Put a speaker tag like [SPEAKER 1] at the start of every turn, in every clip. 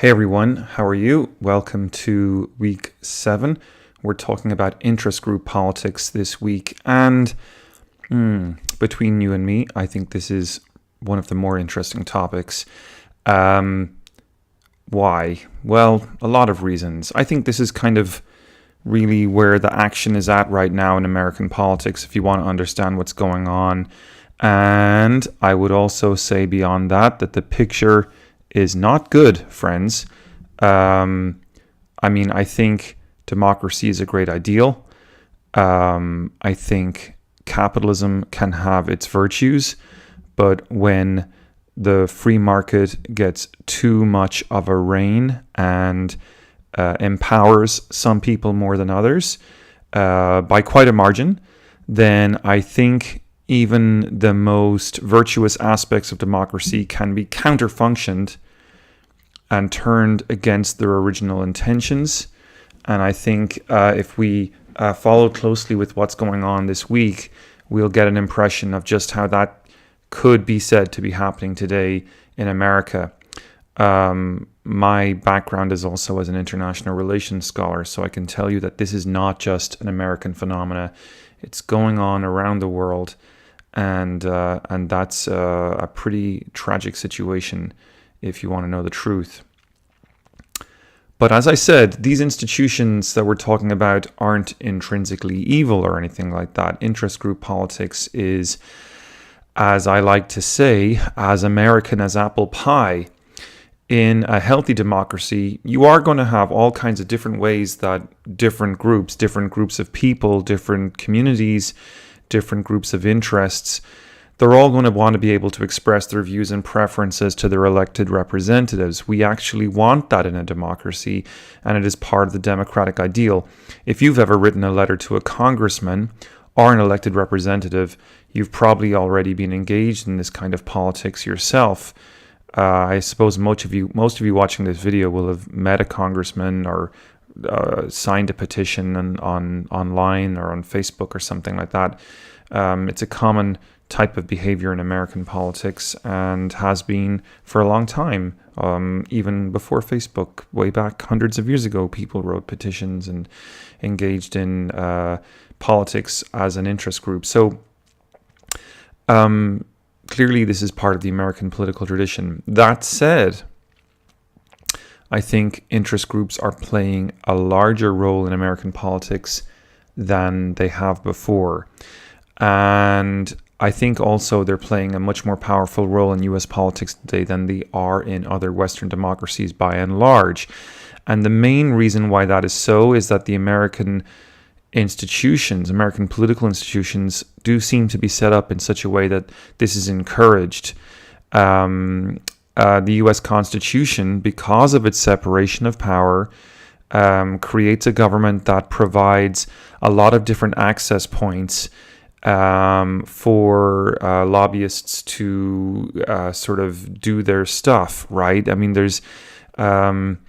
[SPEAKER 1] Hey everyone, how are you? Welcome to week 7. We're talking about interest group politics this week, and between you and me, I think this is one of the more interesting topics. Why? Well, a lot of reasons. I think this is kind of really where the action is at right now in American politics, if you want to understand what's going on. And I would also say beyond that the picture is not good, friends. I think democracy is a great ideal. I think capitalism can have its virtues, but when the free market gets too much of a rein and empowers some people more than others by quite a margin, then I think even the most virtuous aspects of democracy can be counterfunctioned and turned against their original intentions. And I think if we follow closely with what's going on this week, we'll get an impression of just how that could be said to be happening today in America. My background is also as an international relations scholar, so I can tell you that this is not just an American phenomena. It's going on around the world. And that's a pretty tragic situation if you want to know the truth. But as I said, these institutions that we're talking about aren't intrinsically evil or anything like that. Interest group politics is, as I like to say, as American as apple pie. In a healthy democracy, you are going to have all kinds of different ways that different groups of people, different communities, different groups of interests, they're all going to want to be able to express their views and preferences to their elected representatives. We actually want that in a democracy, and it is part of the democratic ideal. If you've ever written a letter to a congressman or an elected representative, you've probably already been engaged in this kind of politics yourself. I suppose most of you watching this video will have met a congressman or signed a petition online or on Facebook or something like that. It's a common type of behavior in American politics and has been for a long time. Even before Facebook, way back hundreds of years ago, people wrote petitions and engaged in politics as an interest group. So clearly this is part of the American political tradition. That said, I think interest groups are playing a larger role in American politics than they have before. And I think also they're playing a much more powerful role in US politics today than they are in other Western democracies by and large. And the main reason why that is so is that the American political institutions do seem to be set up in such a way that this is encouraged. The U.S. Constitution, because of its separation of power, creates a government that provides a lot of different access points for lobbyists to sort of do their stuff, right? I mean, there's, in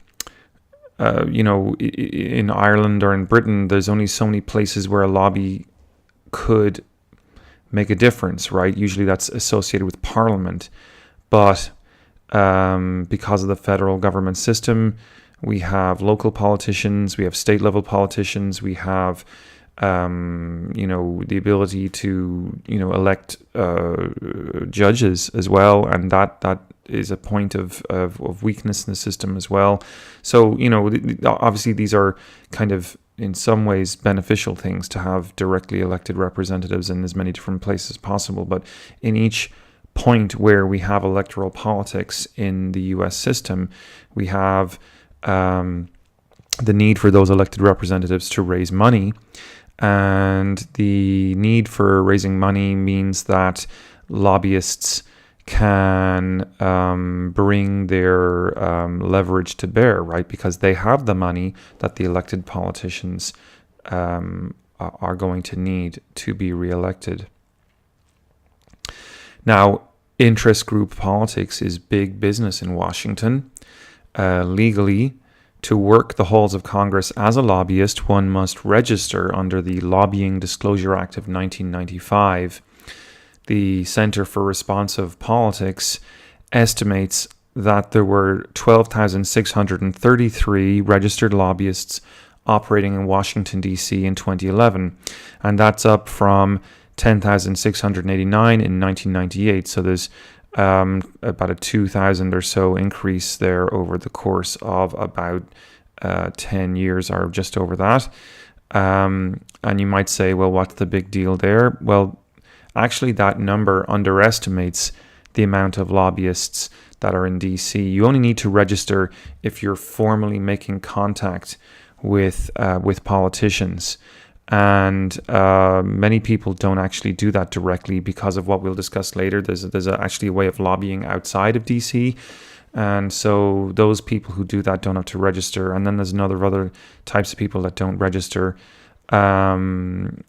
[SPEAKER 1] Ireland or in Britain, there's only so many places where a lobby could make a difference, right? Usually that's associated with Parliament. But because of the federal government system, we have local politicians, we have state level politicians, we have the ability to elect judges as well, and that is a point of weakness in the system as well. So obviously these are kind of in some ways beneficial things to have directly elected representatives in as many different places as possible, but in each point where we have electoral politics in the US system, we have the need for those elected representatives to raise money. And the need for raising money means that lobbyists can bring their leverage to bear, right? Because they have the money that the elected politicians are going to need to be reelected. Now, interest group politics is big business in Washington. Legally, to work the halls of Congress as a lobbyist, one must register under the Lobbying Disclosure Act of 1995. The Center for Responsive Politics estimates that there were 12,633 registered lobbyists operating in Washington, D.C. in 2011. And that's up from 10,689 in 1998. So there's about a 2,000 or so increase there over the course of about 10 years, or just over that. And you might say, well, what's the big deal there? Well, actually, that number underestimates the amount of lobbyists that are in DC. You only need to register if you're formally making contact with politicians. And many people don't actually do that directly because of what we'll discuss later. There's actually a way of lobbying outside of DC. And so those people who do that don't have to register. And then there's other types of people that don't register. And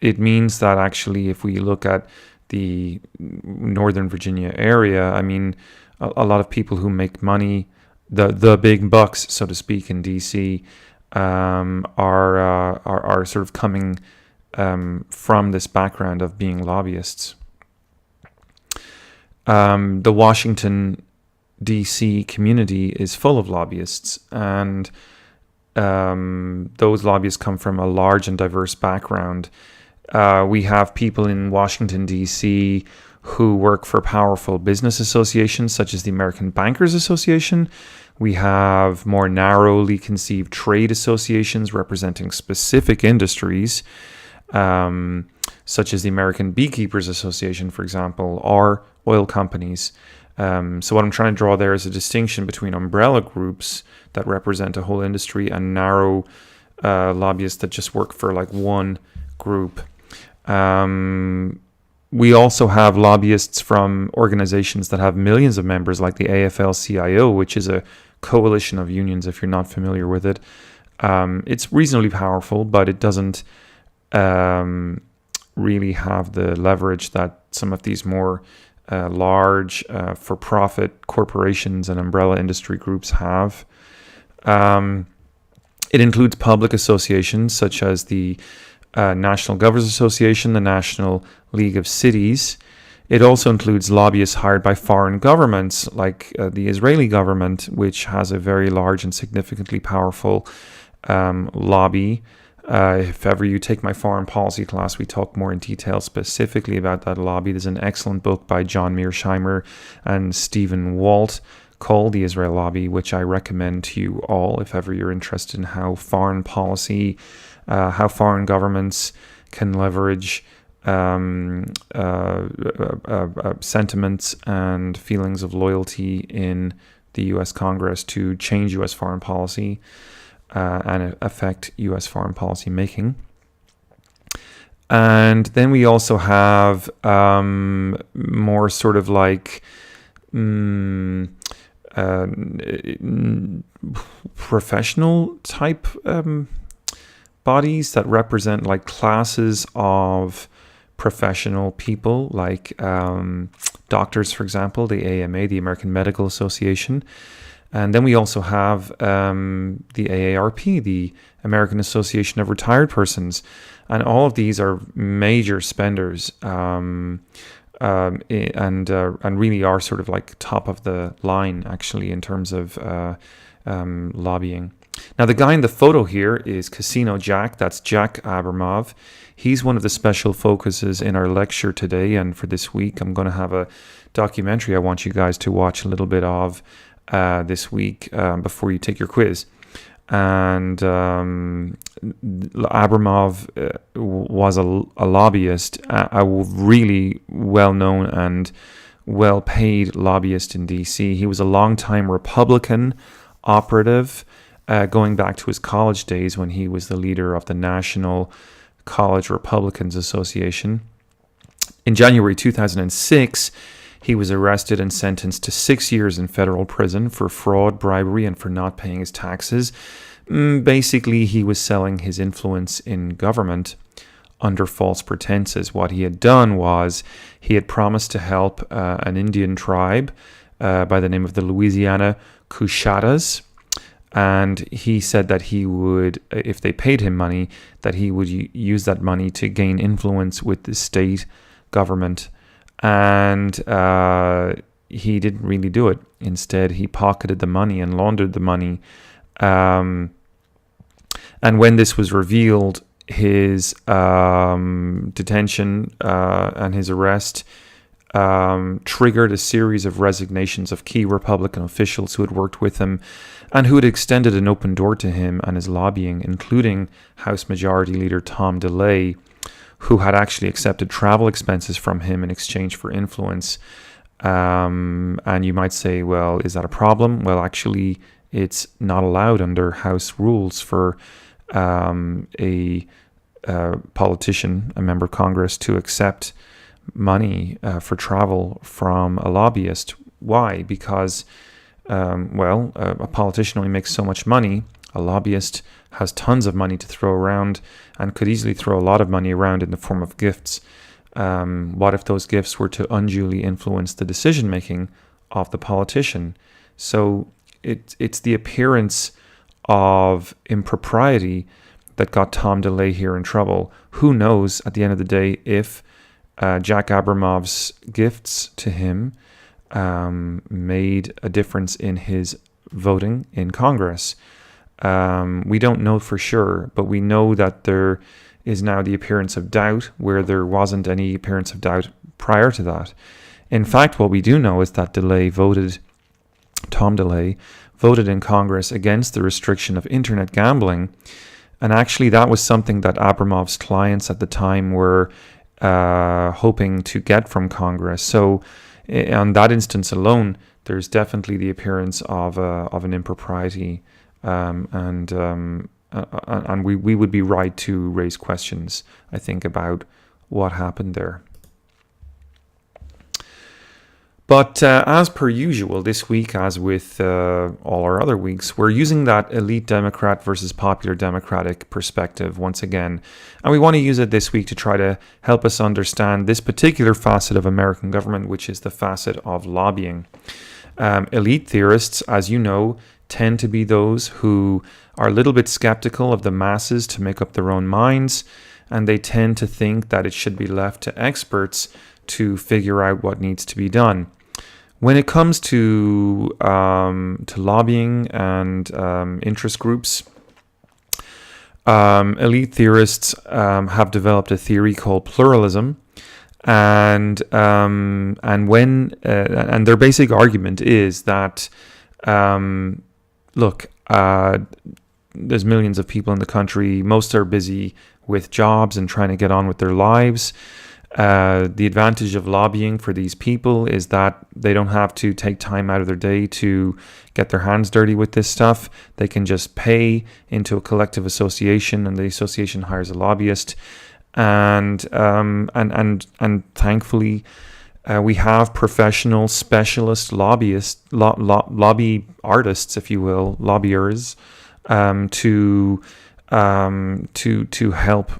[SPEAKER 1] it means that actually, if we look at the Northern Virginia area, I mean, a lot of people who make money, the big bucks, so to speak, in DC, are sort of coming from this background of being lobbyists. The Washington, D.C. community is full of lobbyists, and those lobbyists come from a large and diverse background. We have people in Washington, D.C. who work for powerful business associations such as the American Bankers Association. We have more narrowly conceived trade associations representing specific industries, such as the American Beekeepers Association, for example, or oil companies. So what I'm trying to draw there is a distinction between umbrella groups that represent a whole industry and narrow lobbyists that just work for like one group. We also have lobbyists from organizations that have millions of members, like the AFL-CIO, which is a coalition of unions, if you're not familiar with it. It's reasonably powerful, but it doesn't really have the leverage that some of these more large for-profit corporations and umbrella industry groups have. It includes public associations such as the National Governors Association, the National League of Cities. It also includes lobbyists hired by foreign governments, like the Israeli government, which has a very large and significantly powerful lobby. If ever you take my foreign policy class, we talk more in detail specifically about that lobby. There's an excellent book by John Mearsheimer and Stephen Walt called The Israel Lobby, which I recommend to you all if ever you're interested in how foreign policy, how foreign governments can leverage sentiments and feelings of loyalty in the U.S. Congress to change U.S. foreign policy and affect U.S. foreign policy making. And then we also have more sort of like professional type bodies that represent like classes of professional people, like doctors, for example, the AMA, the American Medical Association. And then we also have the AARP, the American Association of Retired Persons. And all of these are major spenders and really are sort of like top of the line, actually, in terms of lobbying. Now, the guy in the photo here is Casino Jack. That's Jack Abramov. He's one of the special focuses in our lecture today. And for this week, I'm going to have a documentary I want you guys to watch a little bit of this week before you take your quiz. And Abramov was a lobbyist, a really well-known and well-paid lobbyist in D.C. He was a long-time Republican operative, going back to his college days when he was the leader of the National College Republicans Association. In January 2006, he was arrested and sentenced to 6 years in federal prison for fraud, bribery, and for not paying his taxes. Basically, he was selling his influence in government under false pretenses. What he had done was he had promised to help an Indian tribe by the name of the Louisiana Coushatas. And he said that he would, if they paid him money, that he would use that money to gain influence with the state government. And he didn't really do it. Instead, he pocketed the money and laundered the money. And when this was revealed, his detention and his arrest triggered a series of resignations of key Republican officials who had worked with him and who had extended an open door to him and his lobbying, including House Majority Leader Tom DeLay, who had actually accepted travel expenses from him in exchange for influence. And you might say, well, is that a problem? Well, actually, it's not allowed under House rules for a politician, a member of Congress, to accept money for travel from a lobbyist. Why? Because, a politician only makes so much money. A lobbyist has tons of money to throw around and could easily throw a lot of money around in the form of gifts. What if those gifts were to unduly influence the decision-making of the politician? So it's the appearance of impropriety that got Tom DeLay here in trouble. Who knows, at the end of the day, if Jack Abramov's gifts to him made a difference in his voting in Congress. We don't know for sure, but we know that there is now the appearance of doubt where there wasn't any appearance of doubt prior to that. In fact, what we do know is that Tom DeLay voted in Congress against the restriction of internet gambling. And actually, that was something that Abramov's clients at the time were hoping to get from Congress. So on that instance alone, there's definitely the appearance of an impropriety. And we would be right to raise questions, I think, about what happened there. But as per usual, this week, as with all our other weeks, we're using that elite Democrat versus popular Democratic perspective once again. And we want to use it this week to try to help us understand this particular facet of American government, which is the facet of lobbying. Elite theorists, as you know, tend to be those who are a little bit skeptical of the masses to make up their own minds, and they tend to think that it should be left to experts to figure out what needs to be done. When it comes to lobbying and interest groups, elite theorists have developed a theory called pluralism, and their basic argument is that there's millions of people in the country. Most are busy with jobs and trying to get on with their lives. The advantage of lobbying for these people is that they don't have to take time out of their day to get their hands dirty with this stuff. They can just pay into a collective association, and the association hires a lobbyist. And thankfully, we have professional specialist lobbyists, lobby artists, if you will, lobbyers, to help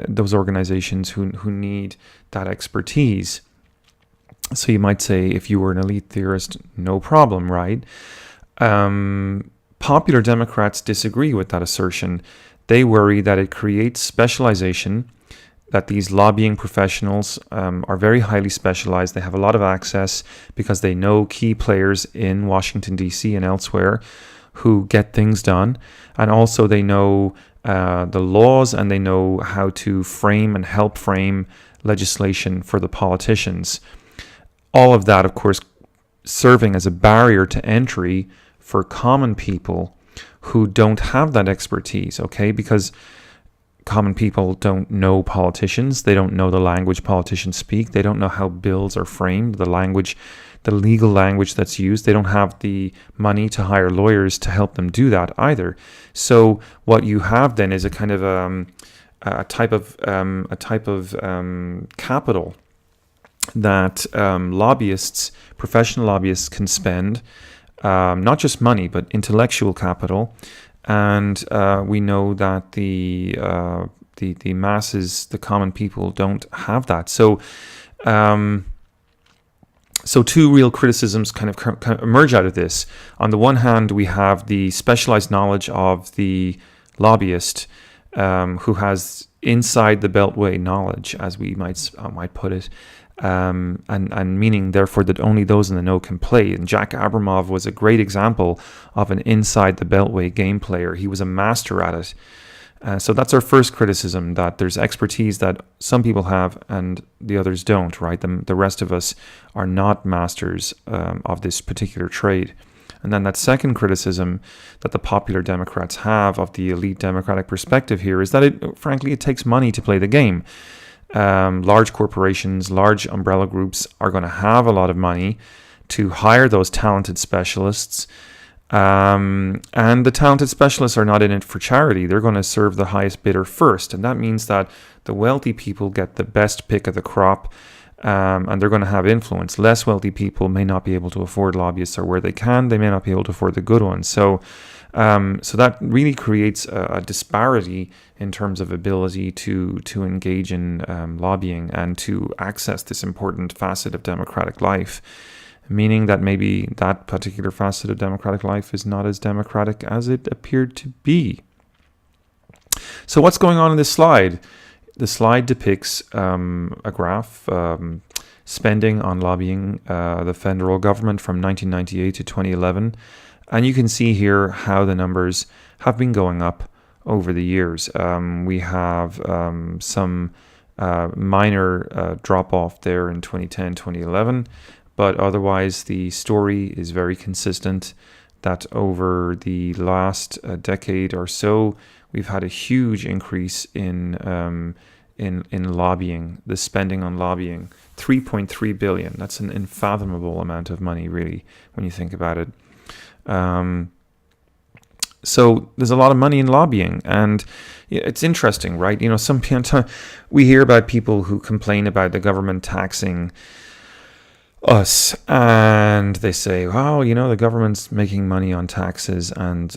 [SPEAKER 1] those organizations who need that expertise. So you might say, if you were an elite theorist, no problem, right? Popular Democrats disagree with that assertion. They worry that it creates specialization, that these lobbying professionals are very highly specialized. They have a lot of access because they know key players in Washington, D.C. and elsewhere who get things done. And also they know the laws, and they know how to frame and help frame legislation for the politicians. All of that, of course, serving as a barrier to entry for common people who don't have that expertise, okay? Because common people don't know politicians. They don't know the language politicians speak. They don't know how bills are framed, the legal language that's used. They don't have the money to hire lawyers to help them do that either. So what you have then is a kind of a type of capital that professional lobbyists can spend, not just money, but intellectual capital. And we know that the masses, the common people, don't have that. So two real criticisms kind of emerge out of this. On the one hand, we have the specialized knowledge of the lobbyist, who has inside the beltway knowledge, as we might put it, and meaning therefore that only those in the know can play. And Jack Abramov was a great example of an inside the beltway game player. He was a master at it. So that's our first criticism, that there's expertise that some people have and the others don't, right? The rest of us are not masters of this particular trade. And then that second criticism that the popular Democrats have of the elite Democratic perspective here is that it takes money to play the game. Large corporations, large umbrella groups are going to have a lot of money to hire those talented specialists. And the talented specialists are not in it for charity. They're going to serve the highest bidder first. And that means that the wealthy people get the best pick of the crop, and they're going to have influence. Less wealthy people may not be able to afford lobbyists, or where they can, they may not be able to afford the good ones. So that really creates a disparity in terms of ability to engage in lobbying and to access this important facet of democratic life. Meaning that maybe that particular facet of democratic life is not as democratic as it appeared to be. So what's going on in this slide? The slide depicts a graph, spending on lobbying the federal government from 1998 to 2011. And you can see here how the numbers have been going up over the years. We have some minor drop-off there in 2010, 2011. But otherwise, the story is very consistent that over the last decade or so, we've had a huge increase in lobbying, the spending on lobbying, $3.3 billion. That's an unfathomable amount of money, really, when you think about it. So there's a lot of money in lobbying, and it's interesting, right? You know, we hear about people who complain about the government taxing us, and they say, "Wow, you know, the government's making money on taxes, and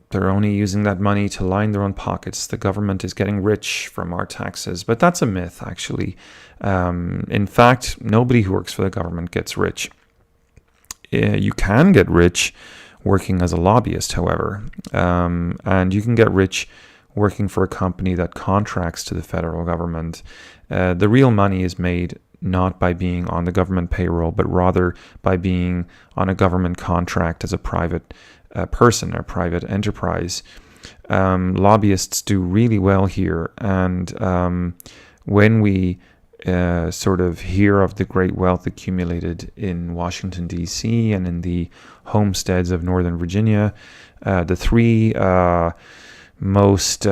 [SPEAKER 1] they're only using that money to line their own pockets. The government is getting rich from our taxes." But that's a myth, actually. In fact, nobody who works for the government gets rich. You can get rich working as a lobbyist, however, and you can get rich working for a company that contracts to the federal government. The real money is made not by being on the government payroll, but rather by being on a government contract as a private person or private enterprise. Lobbyists do really well here, and when we sort of hear of the great wealth accumulated in Washington, D.C. and in the homesteads of Northern Virginia, the three most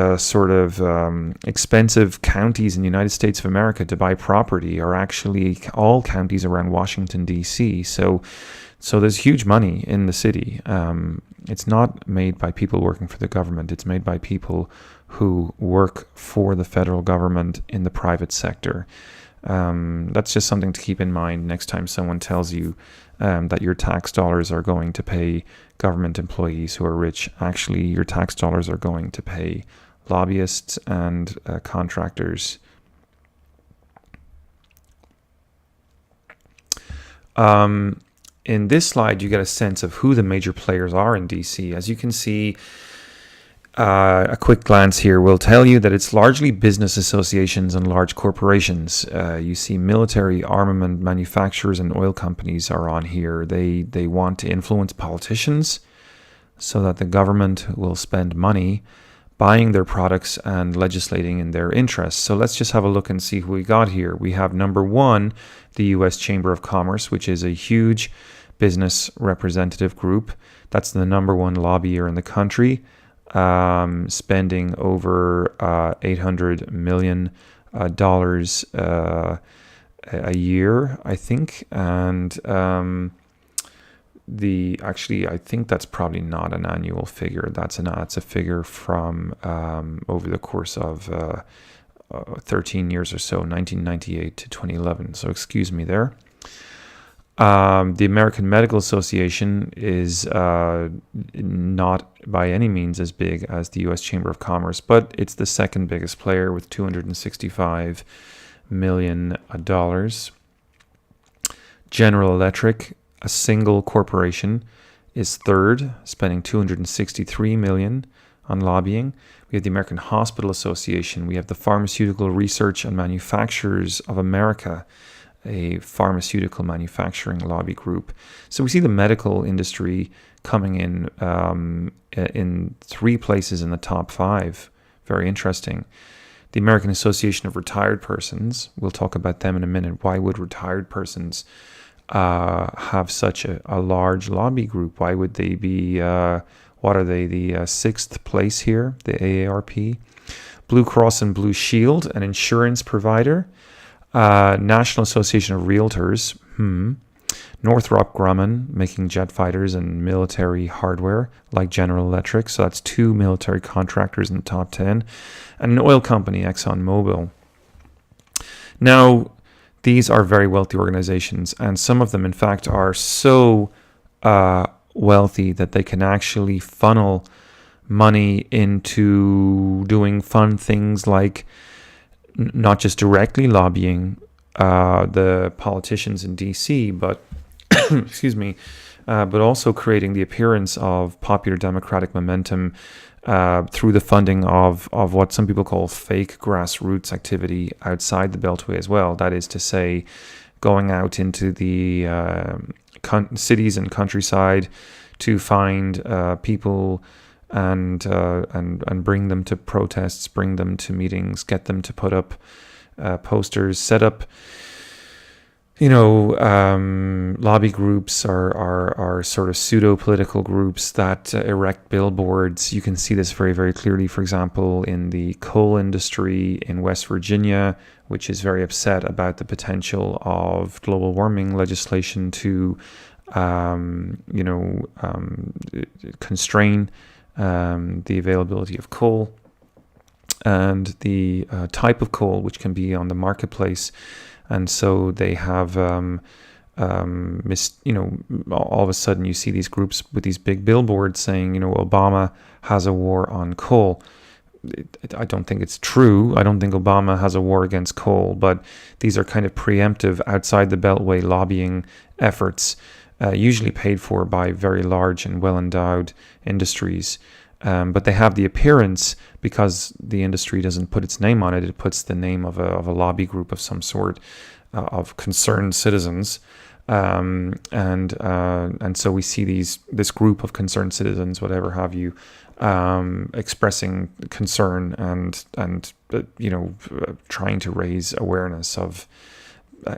[SPEAKER 1] expensive counties in the United States of America to buy property are actually all counties around Washington, D.C. So there's huge money in the city. It's not made by people working for the government. It's made by people who work for the federal government in the private sector. That's just something to keep in mind next time someone tells you that your tax dollars are going to pay government employees who are rich. Actually, your tax dollars are going to pay lobbyists and contractors. In this slide, you get a sense of who the major players are in DC. As you can see, a quick glance here will tell you that it's largely business associations and large corporations. You see military, armament manufacturers, and oil companies are on here. They want to influence politicians so that the government will spend money buying their products and legislating in their interests. So let's just have a look and see who we got here. We have number one, the U.S. Chamber of Commerce, which is a huge business representative group. That's the number one lobbyer in the country. Spending over $800 million a year, I think. And I think that's probably not an annual figure. That's a figure from over the course of 13 years or so, 1998 to 2011. So excuse me there. The American Medical Association is not by any means as big as the U.S. Chamber of Commerce, but it's the second biggest player with $265 million. General Electric, a single corporation, is third, spending $263 million on lobbying. We have the American Hospital Association. We have the Pharmaceutical Research and Manufacturers of America. a pharmaceutical manufacturing lobby group. So we see the medical industry coming in 3 places in the top 5. Very interesting. The American Association of Retired Persons, we'll talk about them in a minute. Why would retired persons have such a large lobby group? Why would they be, what are they, the 6th place here, the AARP? Blue Cross and Blue Shield, an insurance provider. National Association of Realtors, Northrop Grumman, making jet fighters and military hardware like General Electric. So that's 2 military contractors in the top 10. And an oil company, ExxonMobil. Now, these are very wealthy organizations, and some of them, in fact, are so wealthy that they can actually funnel money into doing fun things like not just directly lobbying the politicians in DC, but excuse me, but also creating the appearance of popular democratic momentum through the funding of what some people call fake grassroots activity outside the Beltway as well. That is to say, going out into the cities and countryside to find people and bring them to protests, bring them to meetings, get them to put up posters, set up, lobby groups are sort of pseudo-political groups that erect billboards. You can see this very, very clearly, for example, in the coal industry in West Virginia, which is very upset about the potential of global warming legislation to, constrain the availability of coal and the type of coal which can be on the marketplace. And so they have, all of a sudden you see these groups with these big billboards saying, Obama has a war on coal. I don't think it's true. I don't think Obama has a war against coal, but these are kind of preemptive outside the Beltway lobbying efforts, usually paid for by very large and well-endowed industries. But they have the appearance, because the industry doesn't put its name on it, it puts the name of a lobby group of some sort, of concerned citizens. And so we see this group of concerned citizens, whatever have you, expressing concern and trying to raise awareness of,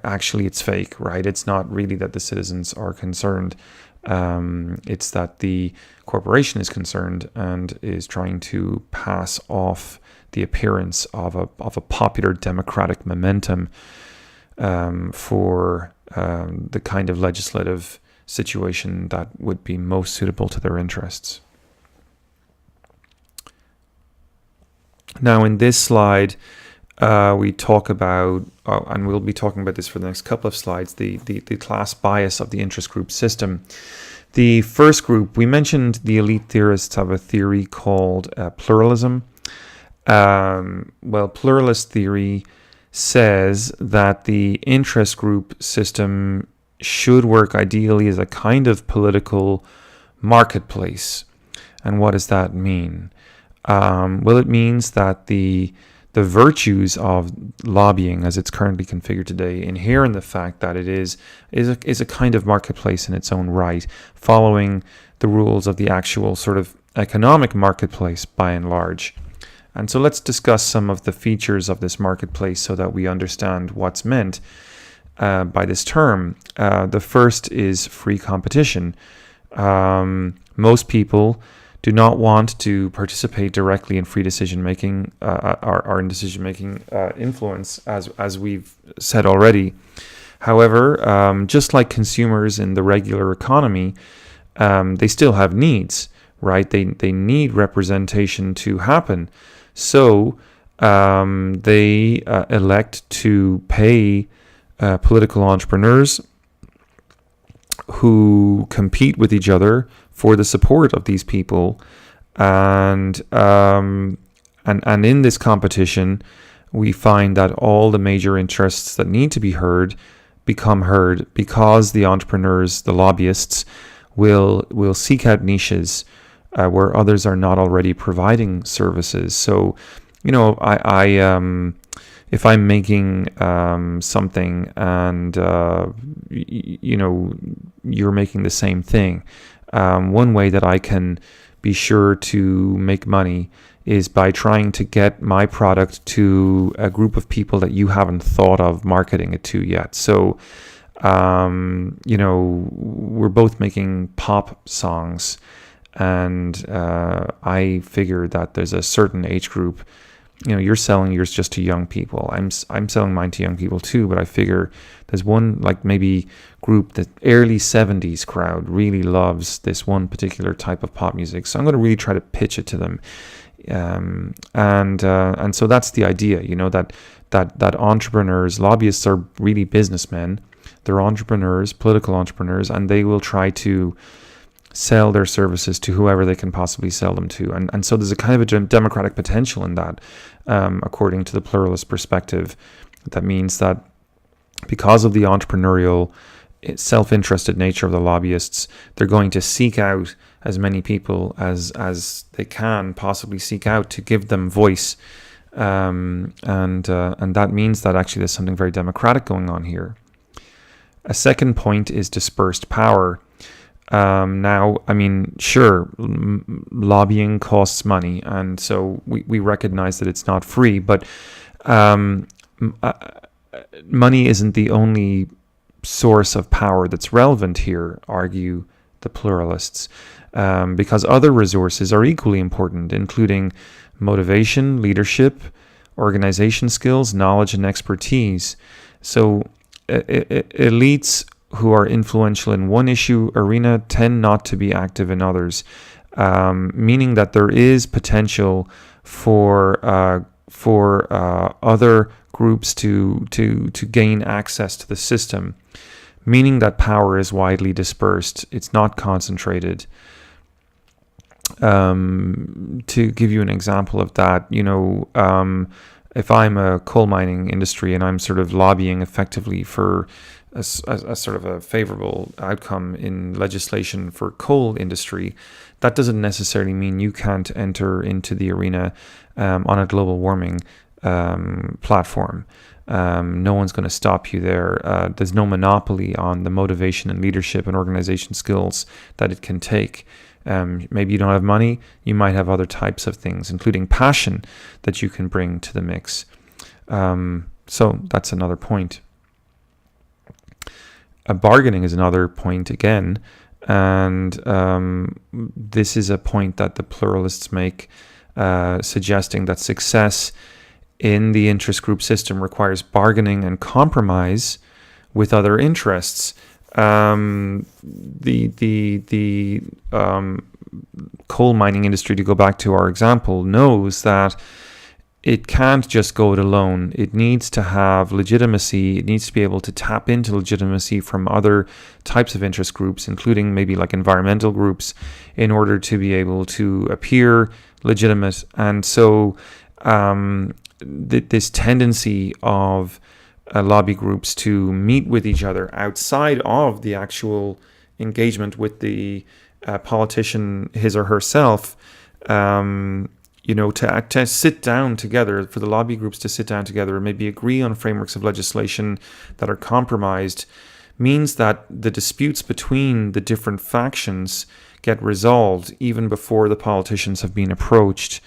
[SPEAKER 1] actually it's fake, right? It's not really that the citizens are concerned. It's that the corporation is concerned and is trying to pass off the appearance of a popular democratic momentum for the kind of legislative situation that would be most suitable to their interests. Now, in this slide, we talk about, and we'll be talking about this for the next couple of slides, the class bias of the interest group system. The first group, we mentioned the elite theorists have a theory called pluralism. Pluralist theory says that the interest group system should work ideally as a kind of political marketplace. And what does that mean? It means that the virtues of lobbying as it's currently configured today inhere in the fact that it is a kind of marketplace in its own right, following the rules of the actual sort of economic marketplace by and large. And so let's discuss some of the features of this marketplace so that we understand what's meant by this term. The first is free competition. Most people do not want to participate directly in free decision making, or in decision making influence, as we've said already. However, just like consumers in the regular economy, they still have needs, right? They need representation to happen. So they elect to pay political entrepreneurs who compete with each other for the support of these people, and in this competition, we find that all the major interests that need to be heard become heard, because the entrepreneurs, the lobbyists, will seek out niches where others are not already providing services. So, if I'm making something and you're making the same thing, one way that I can be sure to make money is by trying to get my product to a group of people that you haven't thought of marketing it to yet. So, we're both making pop songs, and I figure that there's a certain age group. You're selling yours just to young people. I'm selling mine to young people too, but I figure there's one, like maybe group, the early 70s crowd really loves this one particular type of pop music. So I'm going to really try to pitch it to them. And so that's the idea, that entrepreneurs, lobbyists are really businessmen. They're entrepreneurs, political entrepreneurs, and they will try to sell their services to whoever they can possibly sell them to. And so there's a kind of a democratic potential in that, according to the pluralist perspective. That means that because of the entrepreneurial, self-interested nature of the lobbyists, they're going to seek out as many people as they can possibly seek out to give them voice. And that means that actually there's something very democratic going on here. A second point is dispersed power. Now, I mean, sure, lobbying costs money, and so we recognize that it's not free, but money isn't the only source of power that's relevant here, argue the pluralists, because other resources are equally important, including motivation, leadership, organization skills, knowledge, and expertise. So elites who are influential in one issue arena tend not to be active in others, meaning that there is potential for other groups to gain access to the system, meaning that power is widely dispersed. It's not concentrated. To give you an example of that, if I'm a coal mining industry and I'm sort of lobbying effectively for a sort of a favorable outcome in legislation for coal industry, that doesn't necessarily mean you can't enter into the arena on a global warming platform. No one's going to stop you there. There's no monopoly on the motivation and leadership and organization skills that it can take. Maybe you don't have money, you might have other types of things, including passion, that you can bring to the mix. So that's another point. Bargaining is another point again, and this is a point that the pluralists make, suggesting that success in the interest group system requires bargaining and compromise with other interests. The coal mining industry, to go back to our example, knows that it can't just go it alone. It needs to have legitimacy. It needs to be able to tap into legitimacy from other types of interest groups, including maybe like environmental groups, in order to be able to appear legitimate. And so this tendency of lobby groups to meet with each other outside of the actual engagement with the politician, his or herself, to sit down together, for the lobby groups to sit down together and maybe agree on frameworks of legislation that are compromised, means that the disputes between the different factions get resolved even before the politicians have been approached.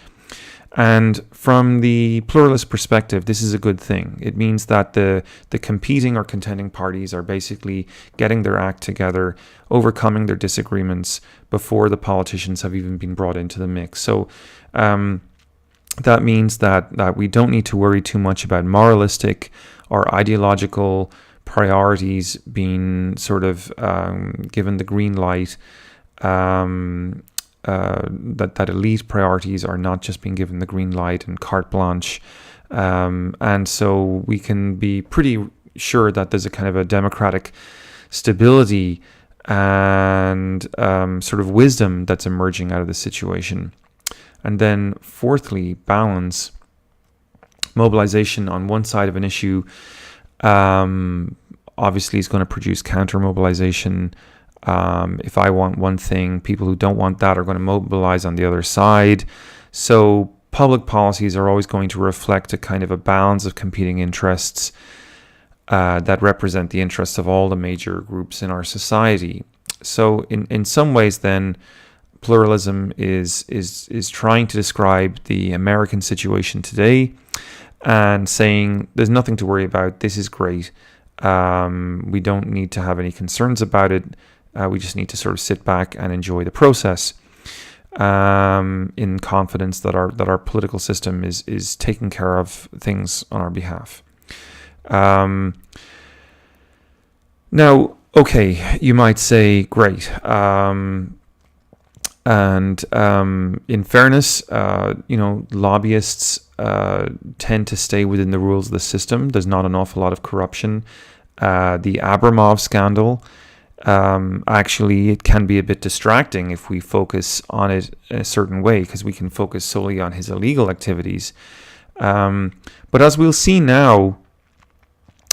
[SPEAKER 1] And from the pluralist perspective, this is a good thing. It means that the competing or contending parties are basically getting their act together, overcoming their disagreements before the politicians have even been brought into the mix. So that means that we don't need to worry too much about moralistic or ideological priorities being sort of given the green light. That elite priorities are not just being given the green light and carte blanche. And so we can be pretty sure that there's a kind of a democratic stability and sort of wisdom that's emerging out of the situation. And then fourthly, balance. Mobilization on one side of an issue obviously is going to produce counter-mobilization. If I want one thing, people who don't want that are going to mobilize on the other side. So public policies are always going to reflect a kind of a balance of competing interests that represent the interests of all the major groups in our society. So in some ways then, pluralism is trying to describe the American situation today and saying there's nothing to worry about, this is great, we don't need to have any concerns about it, we just need to sort of sit back and enjoy the process in confidence that our political system is taking care of things on our behalf. Now, okay, you might say, great. And in fairness, lobbyists tend to stay within the rules of the system. There's not an awful lot of corruption. The Abramov scandal, actually, it can be a bit distracting if we focus on it in a certain way, because we can focus solely on his illegal activities. But as we'll see now,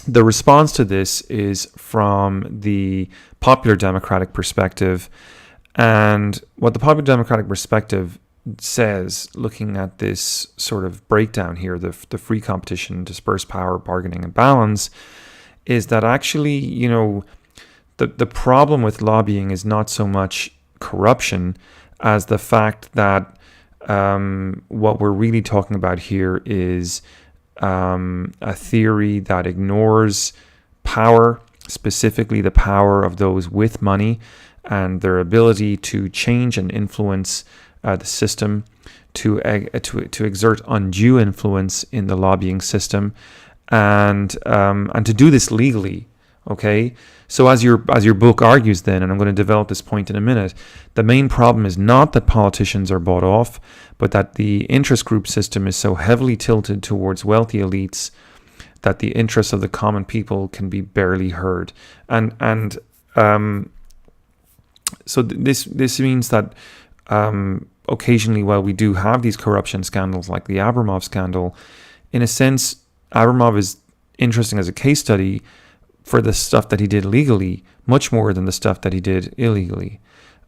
[SPEAKER 1] the response to this is from the Popular Democratic perspective. And what the Popular Democratic perspective says, looking at this sort of breakdown here, the free competition, dispersed power, bargaining and balance, is that actually, the problem with lobbying is not so much corruption as the fact that what we're really talking about here is a theory that ignores power, specifically the power of those with money and their ability to change and influence the system, to exert undue influence in the lobbying system, and to do this legally. Okay, so as your book argues, then, and I'm going to develop this point in a minute, the main problem is not that politicians are bought off, but that the interest group system is so heavily tilted towards wealthy elites that the interests of the common people can be barely heard. And so this means that occasionally, while we do have these corruption scandals like the Abramov scandal, in a sense, Abramov is interesting as a case study for the stuff that he did legally, much more than the stuff that he did illegally.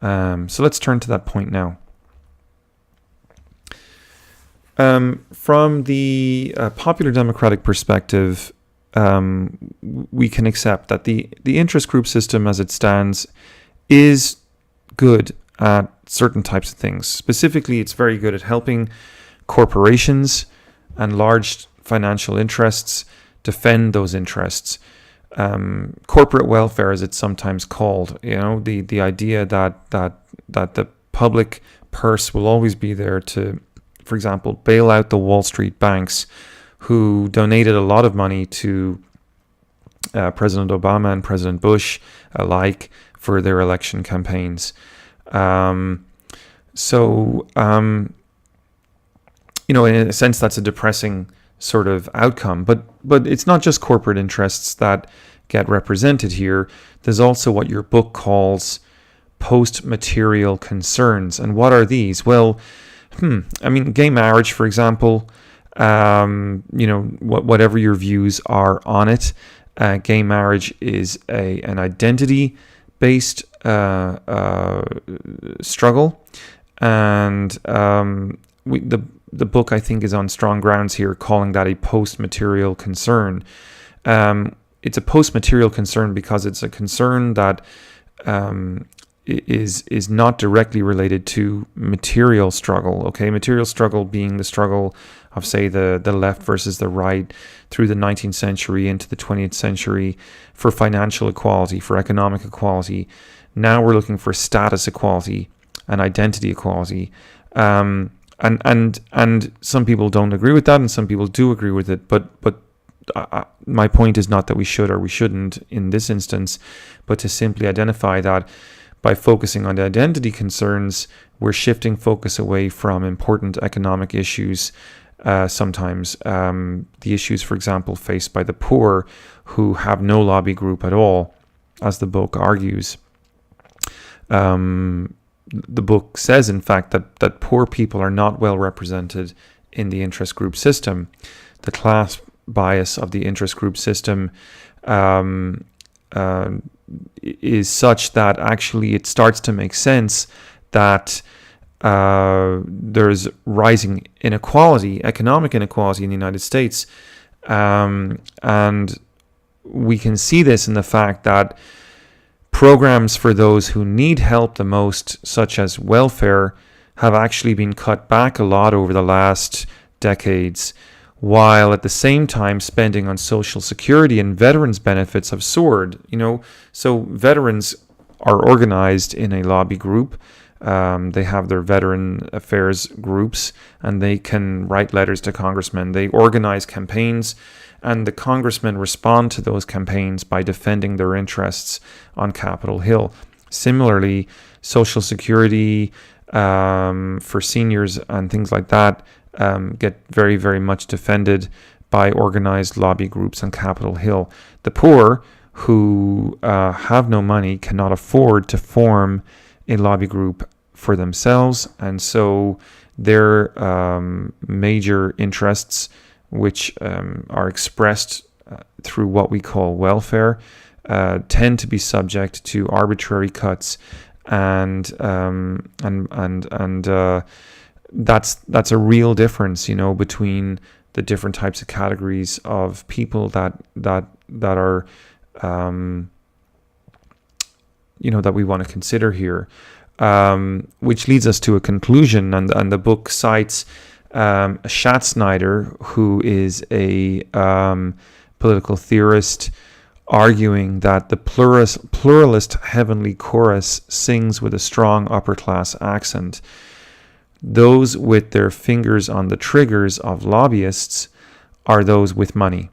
[SPEAKER 1] So let's turn to that point now. From the Popular Democratic perspective, we can accept that the interest group system as it stands is good at certain types of things. Specifically, it's very good at helping corporations and large financial interests defend those interests. Corporate welfare, as it's sometimes called, the idea that the public purse will always be there to, for example, bail out the Wall Street banks who donated a lot of money to President Obama and President Bush alike for their election campaigns. In a sense, that's a depressing sort of outcome. But it's not just corporate interests that get represented here. There's also what your book calls post-material concerns. And what are these? Well, gay marriage, for example, whatever your views are on it, gay marriage is an identity-based struggle, and the book, I think, is on strong grounds here, calling that a post-material concern. It's a post-material concern because it's a concern that is not directly related to material struggle. Okay, material struggle being the struggle of, say, the left versus the right through the 19th century into the 20th century for financial equality, for economic equality. Now we're looking for status equality and identity equality. And some people don't agree with that, and some people do agree with it. But my point is not that we should or we shouldn't in this instance, but to simply identify that by focusing on the identity concerns, we're shifting focus away from important economic issues. Sometimes the issues, for example, faced by the poor who have no lobby group at all, as the book argues. The book says, in fact, that poor people are not well represented in the interest group system. The class bias of the interest group system is such that actually it starts to make sense that there's rising inequality, economic inequality in the United States. And we can see this in the fact that programs for those who need help the most, such as welfare, have actually been cut back a lot over the last decades, while at the same time spending on Social Security and veterans benefits have soared. So veterans are organized in a lobby group. They have their veteran affairs groups, and they can write letters to congressmen. They organize campaigns, and the congressmen respond to those campaigns by defending their interests on Capitol Hill. Similarly, Social Security for seniors and things like that get very, very much defended by organized lobby groups on Capitol Hill. The poor who have no money cannot afford to form a lobby group for themselves, and so their major interests, which are expressed through what we call welfare, tend to be subject to arbitrary cuts, and that's a real difference, between the different types of categories of people that are that we want to consider here, which leads us to a conclusion. And the book cites Schatzsnyder, who is a political theorist, arguing that the pluralist heavenly chorus sings with a strong upper-class accent. Those with their fingers on the triggers of lobbyists are those with money,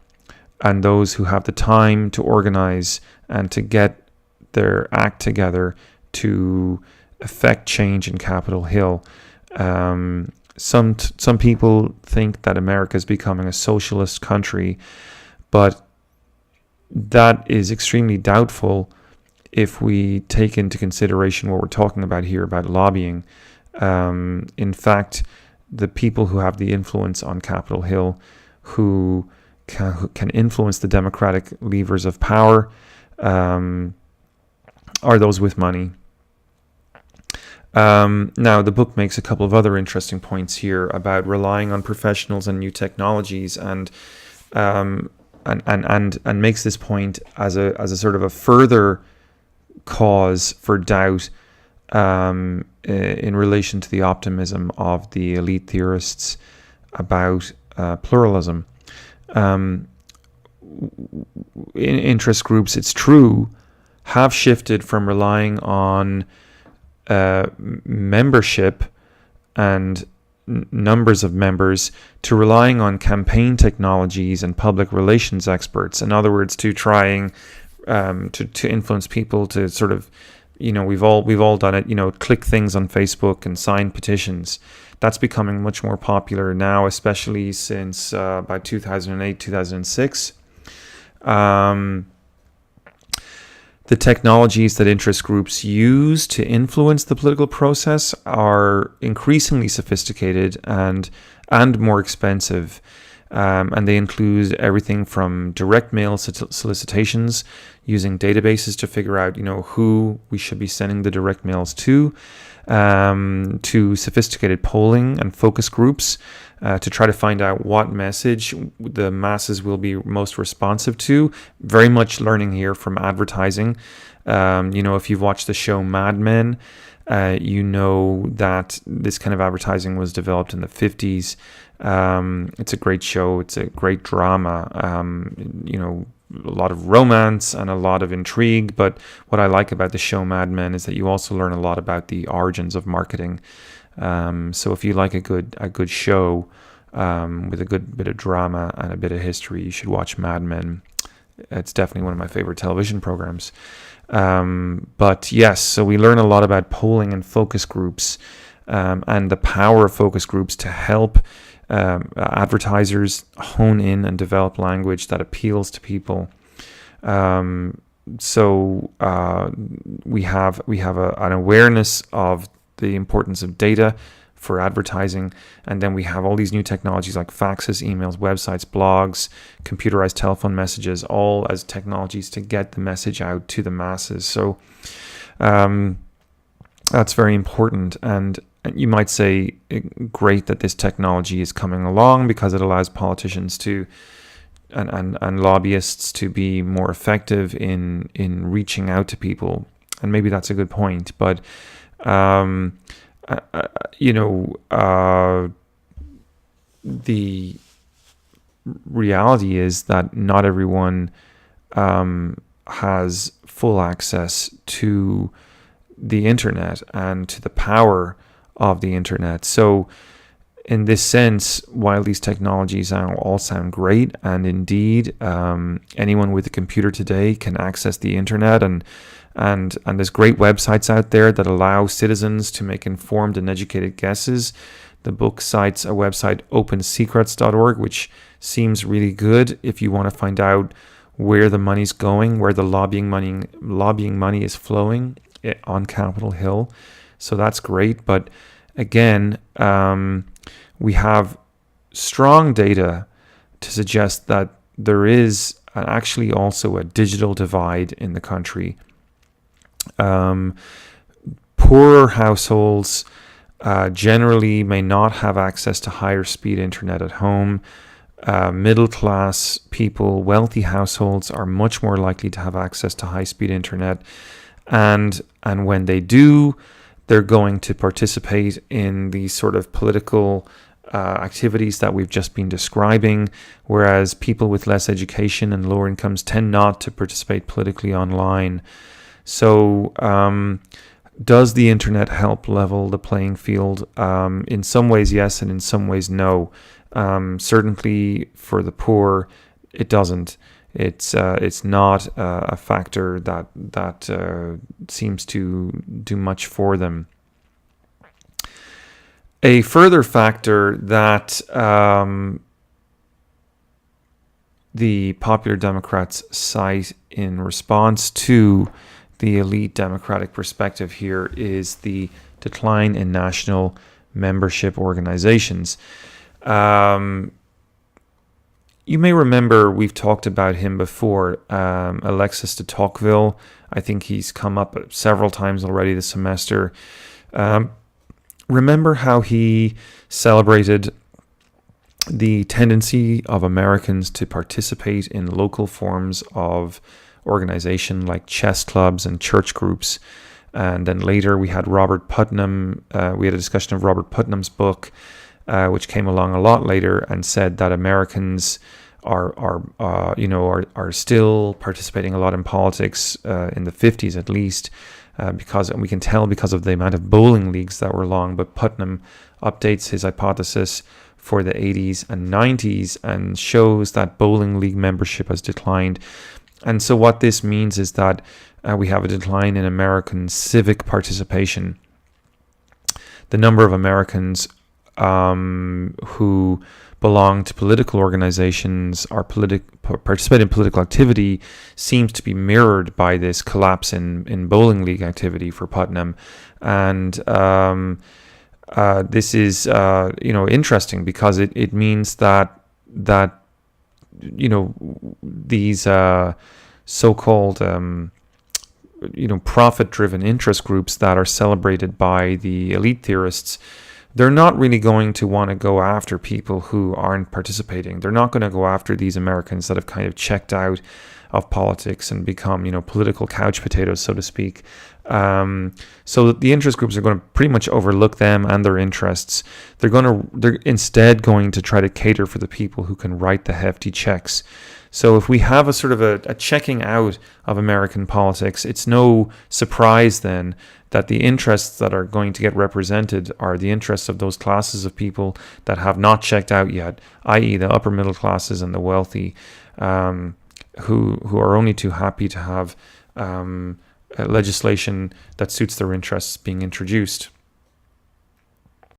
[SPEAKER 1] and those who have the time to organize and to get their act together to affect change in Capitol Hill. Some people think that America is becoming a socialist country, but that is extremely doubtful if we take into consideration what we're talking about here about lobbying. In fact, the people who have the influence on Capitol Hill, who can influence the democratic levers of power, are those with money. Now, the book makes a couple of other interesting points here about relying on professionals and new technologies, and makes this point as a sort of a further cause for doubt in relation to the optimism of the elite theorists about pluralism. Interest groups, it's true, have shifted from relying on membership and numbers of members to relying on campaign technologies and public relations experts. In other words, to trying to influence people to sort of, we've all done it, click things on Facebook and sign petitions. That's becoming much more popular now, especially since about 2008, 2006. The technologies that interest groups use to influence the political process are increasingly sophisticated and more expensive. And they include everything from direct mail solicitations, using databases to figure out, who we should be sending the direct mails to sophisticated polling and focus groups to try to find out what message the masses will be most responsive to. Very much learning here from advertising. If you've watched the show Mad Men, you know that this kind of advertising was developed in the 50s. It's a great show. It's a great drama. A lot of romance and a lot of intrigue. But what I like about the show Mad Men is that you also learn a lot about the origins of marketing. So if you like a good show with a good bit of drama and a bit of history, you should watch Mad Men. It's definitely one of my favorite television programs. But yes, so we learn a lot about polling and focus groups and the power of focus groups to help advertisers hone in and develop language that appeals to people. So we have an awareness of the importance of data for advertising, and then we have all these new technologies like faxes, emails, websites, blogs, computerized telephone messages, all as technologies to get the message out to the masses. So that's very important, and you might say, great that this technology is coming along because it allows politicians to and lobbyists to be more effective in reaching out to people, and maybe that's a good point. But the reality is that not everyone has full access to the internet and to the power of the internet. So in this sense, while these technologies all sound great, and indeed anyone with a computer today can access the internet, and there's great websites out there that allow citizens to make informed and educated guesses. The book cites a website, opensecrets.org, which seems really good if you want to find out where the money's going, where the lobbying money is flowing on Capitol Hill. So that's great. But again, we have strong data to suggest that there is actually also a digital divide in the country. Poorer households generally may not have access to higher speed internet at home. Middle class people, wealthy households are much more likely to have access to high speed internet, and when they do, they're going to participate in these sort of political activities that we've just been describing, whereas people with less education and lower incomes tend not to participate politically online. So does the internet help level the playing field? In some ways, yes, and in some ways, no. Certainly for the poor, it doesn't. It's not a factor that seems to do much for them. A further factor that the Popular Democrats cite in response to the elite Democratic perspective here is the decline in national membership organizations. You may remember we've talked about him before, Alexis de Tocqueville. I think he's come up several times already this semester. Remember how he celebrated the tendency of Americans to participate in local forms of organization like chess clubs and church groups. And then later we had Robert Putnam. We had a discussion of Robert Putnam's book, which came along a lot later and said that Americans are still participating a lot in politics in the 50s at least, because we can tell because of the amount of bowling leagues that were long. But Putnam updates his hypothesis for the 80s and 90s and shows that bowling league membership has declined. And so what this means is that we have a decline in American civic participation. The number of Americans who belong to political organizations or participate in political activity seems to be mirrored by this collapse in bowling league activity for Putnam. And this is interesting because it means that these so-called profit-driven interest groups that are celebrated by the elite theorists, they're not really going to want to go after people who aren't participating. They're not going to go after these Americans that have kind of checked out of politics and become, political couch potatoes, so to speak. So the interest groups are going to pretty much overlook them and their interests. They're instead going to try to cater for the people who can write the hefty checks. So if we have a sort of a checking out of American politics, it's no surprise then that the interests that are going to get represented are the interests of those classes of people that have not checked out yet, i.e. the upper middle classes and the wealthy, who are only too happy to have legislation that suits their interests being introduced.